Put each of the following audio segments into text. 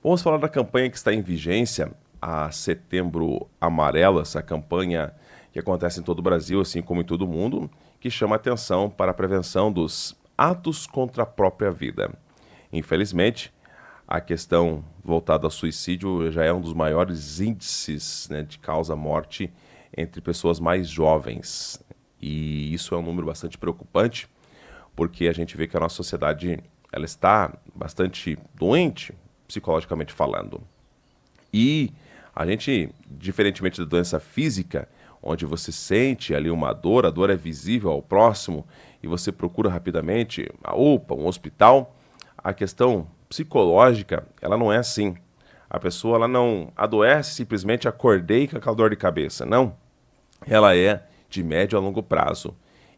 Vamos falar da campanha que está em vigência, a Setembro Amarelo, essa campanha que acontece em todo o Brasil, assim como em todo o mundo, que chama atenção para a prevenção dos atos contra a própria vida. Infelizmente, a questão voltada ao suicídio já é um dos maiores índices, né, de causa-morte entre pessoas mais jovens. E isso é um número bastante preocupante, porque a gente vê que a nossa sociedade ela está bastante doente, psicologicamente falando. E a gente, diferentemente da doença física, onde você sente ali uma dor, a dor é visível ao próximo e você procura rapidamente a UPA, um hospital, a questão psicológica, ela não é assim. A pessoa ela não adoece simplesmente acordei com aquela dor de cabeça. Não. Ela é de médio a longo prazo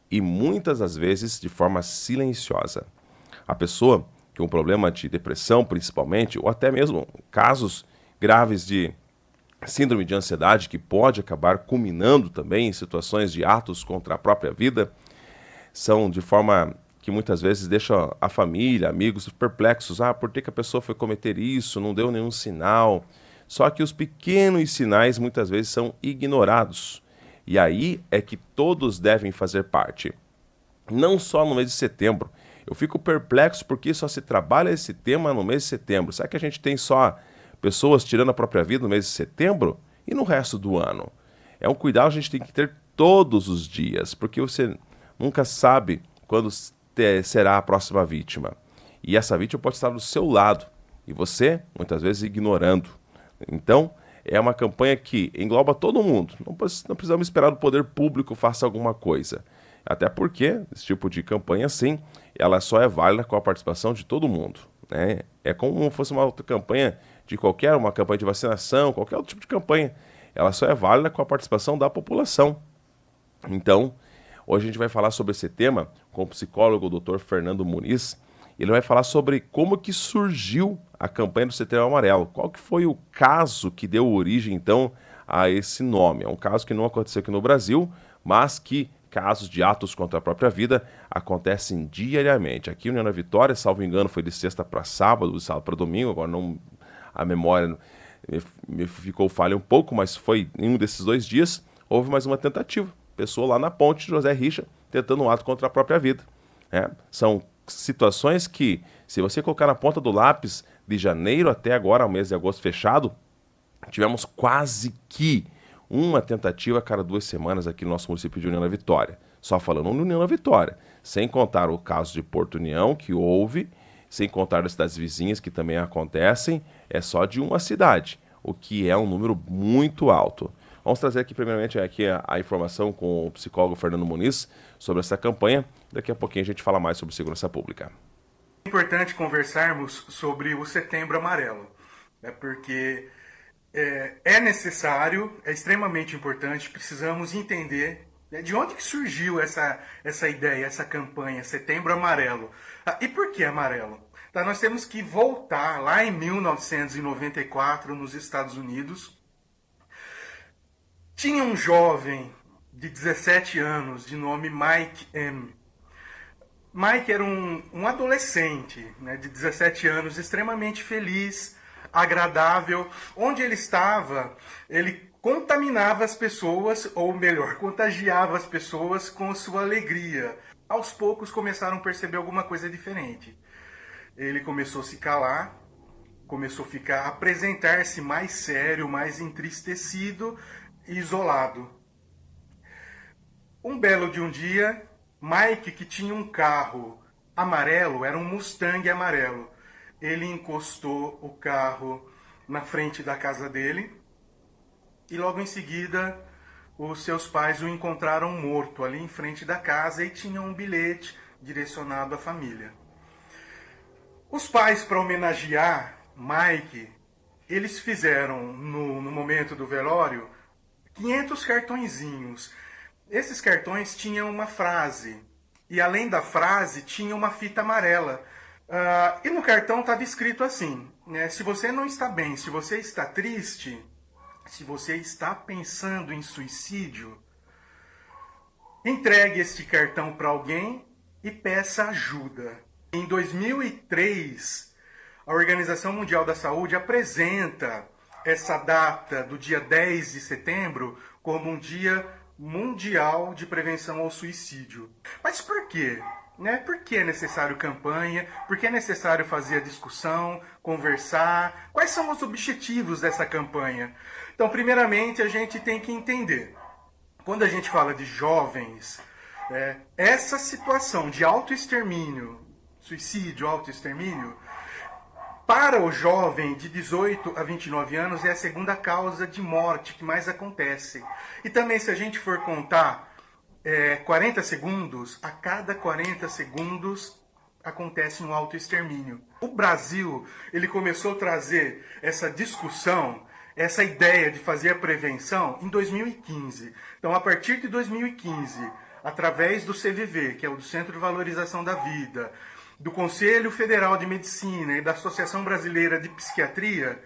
e muitas das vezes de forma silenciosa. A pessoa com um problema de depressão, principalmente, ou até mesmo casos graves de síndrome de ansiedade, que pode acabar culminando também em situações de atos contra a própria vida, são de forma que muitas vezes deixa a família, amigos perplexos. Ah, por que a pessoa foi cometer isso? Não deu nenhum sinal. Só que os pequenos sinais muitas vezes são ignorados. E aí é que todos devem fazer parte. Não só no mês de setembro. Eu fico perplexo porque só se trabalha esse tema no mês de setembro. Será que a gente tem só pessoas tirando a própria vida no mês de setembro? E no resto do ano? É um cuidado que a gente tem que ter todos os dias, porque você nunca sabe quando será a próxima vítima. E essa vítima pode estar do seu lado e você, muitas vezes, ignorando. Então, é uma campanha que engloba todo mundo. Não precisamos esperar do poder público faça alguma coisa. Até porque esse tipo de campanha, sim, ela só é válida com a participação de todo mundo, né? É como se fosse uma outra campanha de uma campanha de vacinação, qualquer outro tipo de campanha. Ela só é válida com a participação da população. Então, hoje a gente vai falar sobre esse tema com o psicólogo o Dr. Fernando Muniz. Ele vai falar sobre como que surgiu a campanha do Setembro Amarelo. Qual que foi o caso que deu origem, então, a esse nome. É um caso que não aconteceu aqui no Brasil, mas que casos de atos contra a própria vida acontecem diariamente. Aqui em União da Vitória, salvo engano, foi de sexta para sábado, de sábado para domingo, agora não, a memória me ficou falha um pouco, mas foi em um desses 2 dias, houve mais uma tentativa. Pessoa lá na ponte de José Richa tentando um ato contra a própria vida. São situações que, se você colocar na ponta do lápis, de janeiro até agora, o mês de agosto fechado, tivemos quase que uma tentativa a cada 2 semanas aqui no nosso município de União da Vitória. Só falando no União da Vitória. Sem contar o caso de Porto União, que houve, sem contar das cidades vizinhas, que também acontecem, é só de uma cidade, o que é um número muito alto. Vamos trazer aqui, primeiramente, a informação com o psicólogo Fernando Muniz sobre essa campanha. Daqui a pouquinho a gente fala mais sobre segurança pública. É importante conversarmos sobre o Setembro Amarelo, né, porque é necessário, é extremamente importante, precisamos entender, né, de onde que surgiu essa ideia, essa campanha, Setembro Amarelo. E por que amarelo? Tá, nós temos que voltar lá em 1994, nos Estados Unidos. Tinha um jovem de 17 anos, de nome Mike M. Mike era um adolescente, né, de 17 anos, extremamente feliz, agradável. Onde ele estava, ele contaminava as pessoas, ou melhor, contagiava as pessoas com sua alegria. Aos poucos começaram a perceber alguma coisa diferente. Ele começou a se calar, começou a apresentar-se mais sério, mais entristecido e isolado. Um belo de um dia, Mike, que tinha um carro amarelo, era um Mustang amarelo, ele encostou o carro na frente da casa dele e logo em seguida os seus pais o encontraram morto ali em frente da casa e tinham um bilhete direcionado à família. Os pais, para homenagear Mike, eles fizeram no momento do velório 500 cartõezinhos. Esses cartões tinham uma frase, e além da frase tinha uma fita amarela. E no cartão estava escrito assim, né, se você não está bem, se você está triste, se você está pensando em suicídio, entregue este cartão para alguém e peça ajuda. Em 2003, a Organização Mundial da Saúde apresenta essa data do dia 10 de setembro como um dia mundial de prevenção ao suicídio. Mas por quê? Por que é necessário campanha? Por que é necessário fazer a discussão, conversar? Quais são os objetivos dessa campanha? Então, primeiramente, a gente tem que entender. Quando a gente fala de jovens, essa situação de autoextermínio, suicídio, autoextermínio, para o jovem de 18 a 29 anos é a segunda causa de morte que mais acontece. E também, se a gente for contar 40 segundos, a cada 40 segundos acontece um autoextermínio. O Brasil, ele começou a trazer essa discussão, essa ideia de fazer a prevenção em 2015. Então, a partir de 2015, através do CVV, que é o do Centro de Valorização da Vida, do Conselho Federal de Medicina e da Associação Brasileira de Psiquiatria,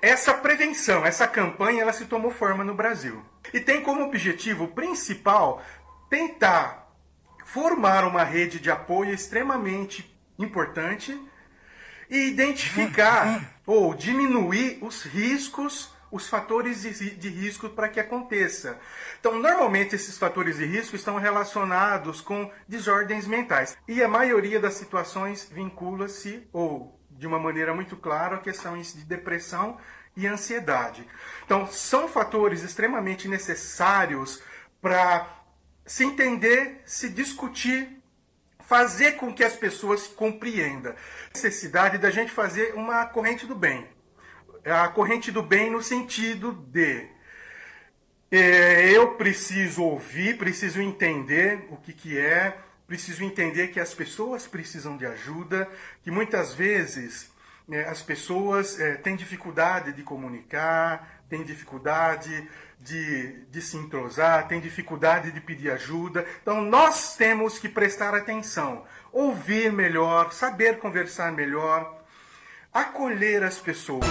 essa prevenção, essa campanha, ela se tomou forma no Brasil. E tem como objetivo principal tentar formar uma rede de apoio extremamente importante e identificar ou diminuir os riscos, os fatores de risco para que aconteça. Então, normalmente, esses fatores de risco estão relacionados com desordens mentais. E a maioria das situações vincula-se, ou de uma maneira muito clara, a questões de depressão e ansiedade. Então, são fatores extremamente necessários para se entender, se discutir, fazer com que as pessoas compreendam. A necessidade da gente fazer uma corrente do bem. A corrente do bem no sentido de eu preciso ouvir, preciso entender o que é, preciso entender que as pessoas precisam de ajuda, que muitas vezes as pessoas têm dificuldade de comunicar, têm dificuldade de se entrosar, têm dificuldade de pedir ajuda. Então nós temos que prestar atenção, ouvir melhor, saber conversar melhor, acolher as pessoas.